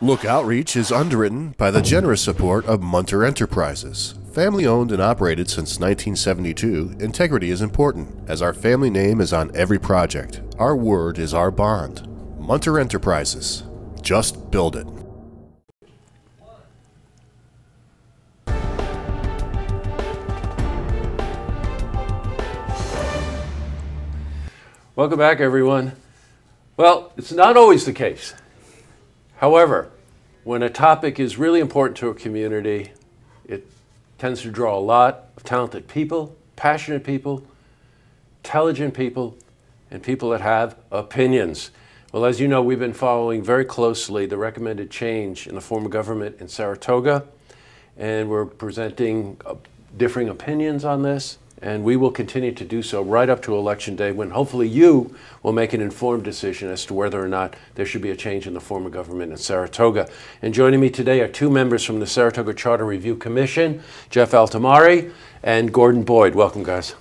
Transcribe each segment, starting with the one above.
Look Outreach is underwritten by the generous support of Munter Enterprises. Family owned and operated since 1972, integrity is important, as our family name is on every project. Our word is our bond. Munter Enterprises. Just build it. Welcome back, everyone. Well, it's not always the case. However, when a topic is really important to a community, it tends to draw a lot of talented people, passionate people, intelligent people, and people that have opinions. Well, as you know, we've been following very closely the recommended change in the form of government in Saratoga, and we're presenting differing opinions on this. And we will continue to do so right up to Election Day, when hopefully you will make an informed decision as to whether or not there should be a change in the form of government in Saratoga. And joining me today are two members from the Saratoga Charter Review Commission, Jeff Altamari and Gordon Boyd. Welcome, guys.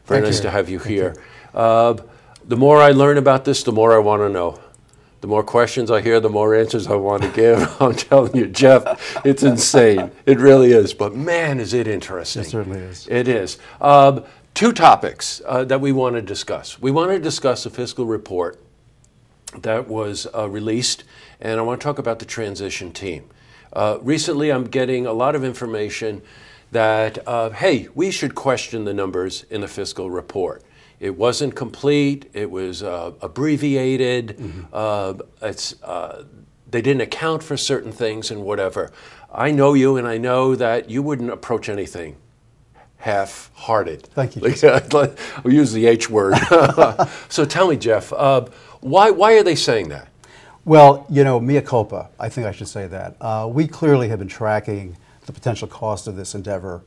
Very nice to have you here. The more I learn about this, the more I want to know. The more questions I hear, the more answers I want to give. I'm telling you, Jeff, it's insane. It really is. But man, is it interesting. It certainly is. It is. Two topics that we want to discuss. We want to discuss the fiscal report that was released, and I want to talk about the transition team. Recently, I'm getting a lot of information that, hey, we should question the numbers in the fiscal report. It wasn't complete. It was abbreviated. They didn't account for certain things and whatever. I know you, and I know that you wouldn't approach anything half-hearted. Thank you. We use the H word. So tell me, Jeff, why are they saying that? Well, you know, mea culpa. I think I should say that. We clearly have been tracking the potential cost of this endeavor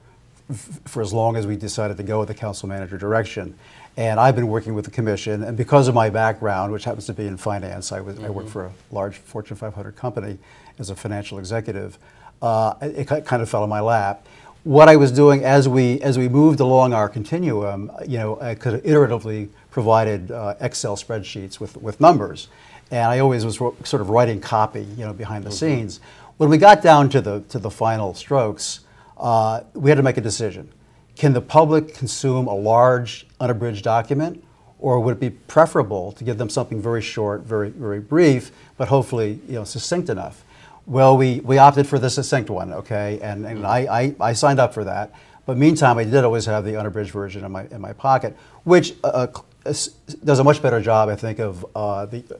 for as long as we decided to go with the council manager direction. And I've been working with the commission, and because of my background, which happens to be in finance, I worked for a large Fortune 500 company as a financial executive. It kind of fell in my lap. What I was doing as we moved along our continuum, you know, I could have iteratively provided Excel spreadsheets with numbers, and I always was sort of writing copy, you know, behind the scenes. When we got down to the final strokes, we had to make a decision. Can the public consume a large, unabridged document, or would it be preferable to give them something very short, very, very brief, but hopefully, you know, succinct enough? Well, we opted for the succinct one, okay, and I signed up for that. But meantime, I did always have the unabridged version in my pocket, which does a much better job, I think, of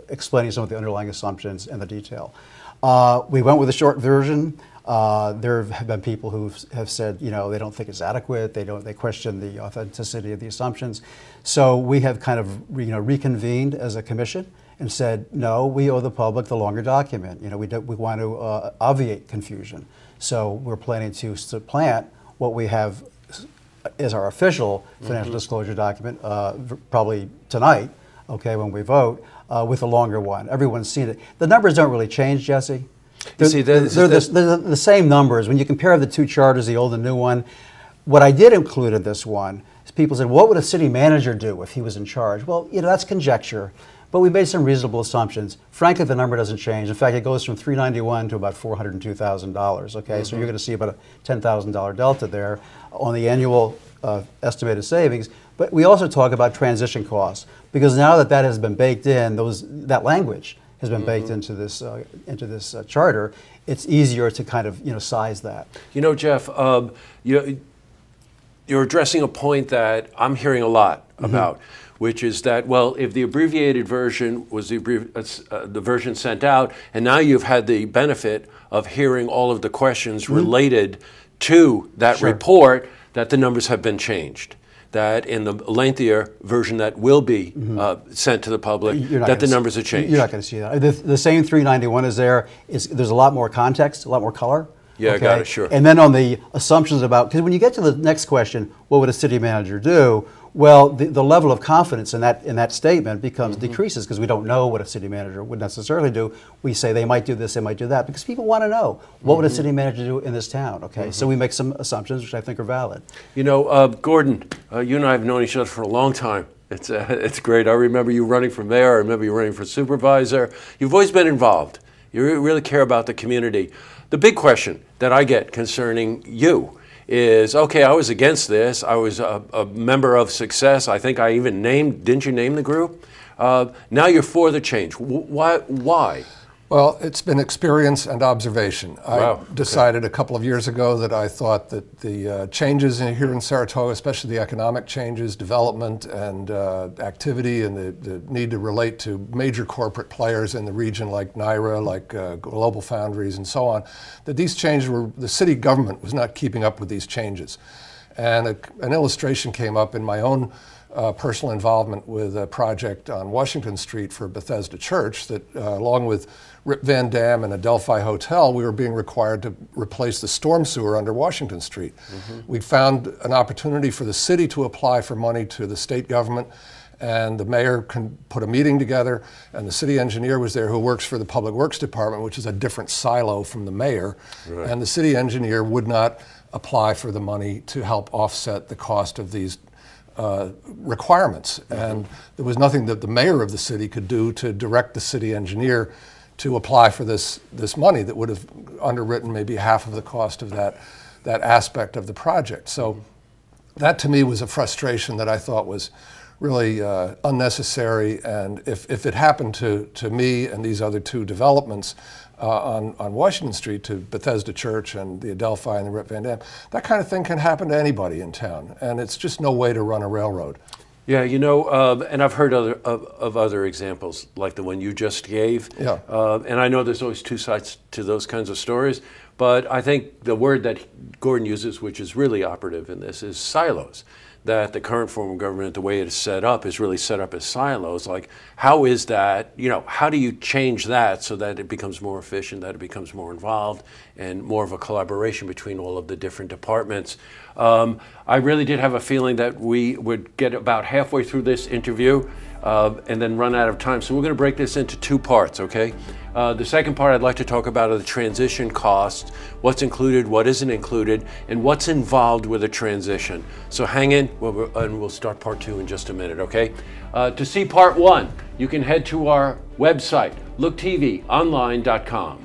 explaining some of the underlying assumptions and the detail. We went with the short version. There have been people who have said, you know, they don't think it's adequate. They question the authenticity of the assumptions. So we have kind of, you know, reconvened as a commission and said, no, we owe the public the longer document. You know, we want to obviate confusion. So we're planning to supplant what we have as our official financial disclosure document, probably tonight, okay, when we vote, with a longer one. Everyone's seen it. The numbers don't really change, Jesse. They're the same numbers. When you compare the two charters, the old and new one, what I did include in this one is people said, what would a city manager do if he was in charge? Well, you know, that's conjecture, but we made some reasonable assumptions. Frankly, the number doesn't change. In fact, it goes from $391 to about $402,000, okay? So you're going to see about a $10,000 delta there on the annual estimated savings. But we also talk about transition costs, because now that has been baked in, that language has been baked into this charter, it's easier to kind of, you know, size that. You know, Jeff, you're addressing a point that I'm hearing a lot about, which is that, well, if the abbreviated version was the version sent out, and now you've had the benefit of hearing all of the questions related to that report, that the numbers have been changed. That in the lengthier version that will be sent to the public, that the numbers are changed. You're not going to see that. The same 391 is there. There's a lot more context, a lot more color. Yeah, okay? I got it, sure. And then on the assumptions about, because when you get to the next question, what would a city manager do? Well, the level of confidence in that statement becomes decreases, because we don't know what a city manager would necessarily do. We say they might do this, they might do that, because people want to know what would a city manager do in this town. Okay, so we make some assumptions which I think are valid. You know, Gordon, you and I have known each other for a long time. It's great. I remember you running for mayor. I remember you running for supervisor. You've always been involved You really care about the community. The big question that I get concerning you is, okay, I was against this. I was a member of Success. I think I even didn't you name the group? Now you're for the change. Why? Well, it's been experience and observation. Wow. I decided a couple of years ago that I thought that the changes here in Saratoga, especially the economic changes, development and activity, and the need to relate to major corporate players in the region like NIRA, like Global Foundries and so on, that these changes the city government was not keeping up with these changes. And an illustration came up in my own personal involvement with a project on Washington Street for Bethesda Church that, along with Rip Van Dam and Adelphi Hotel, we were being required to replace the storm sewer under Washington Street. We found an opportunity for the city to apply for money to the state government, and the mayor put a meeting together, and the city engineer was there who works for the Public Works Department, which is a different silo from the mayor. Right. And the city engineer would not apply for the money to help offset the cost of these requirements. And there was nothing that the mayor of the city could do to direct the city engineer to apply for this money that would have underwritten maybe half of the cost of that aspect of the project. So that to me was a frustration that I thought was really unnecessary, and if it happened to me and these other two developments on Washington Street, to Bethesda Church and the Adelphi and the Rip Van Dam, that kind of thing can happen to anybody in town, and it's just no way to run a railroad. Yeah, and I've heard of other examples like the one you just gave. Yeah. And I know there's always two sides to those kinds of stories, but I think the word that Gordon uses, which is really operative in this, is silos. That the current form of government, the way it is set up, is really set up as silos. Like, how is that, how do you change that so that it becomes more efficient, that it becomes more involved, and more of a collaboration between all of the different departments? I really did have a feeling that we would get about halfway through this interview and then run out of time. So we're going to break this into two parts, okay? The second part I'd like to talk about are the transition costs, what's included, what isn't included, and what's involved with a transition. So hang in, and we'll start part two in just a minute, okay? To see part one, you can head to our website, looktvonline.com.